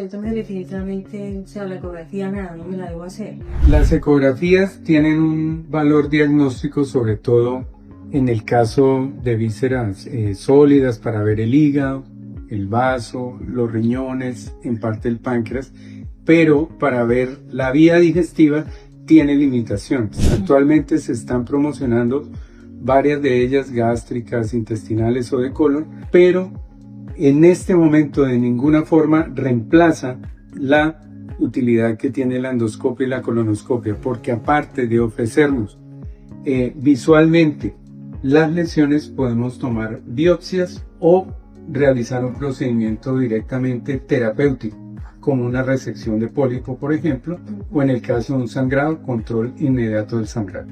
Entonces definitivamente, o sea, la ecografía nada, no me la debo hacer. Las ecografías tienen un valor diagnóstico, sobre todo en el caso de vísceras sólidas, para ver el hígado, el vaso, los riñones, en parte el páncreas, pero para ver la vía digestiva tiene limitaciones. Actualmente se están promocionando varias de ellas gástricas, intestinales o de colon, pero en este momento de ninguna forma reemplaza la utilidad que tiene la endoscopia y la colonoscopia, porque aparte de ofrecernos visualmente las lesiones, podemos tomar biopsias o realizar un procedimiento directamente terapéutico, como una resección de pólipo, por ejemplo, o en el caso de un sangrado, control inmediato del sangrado.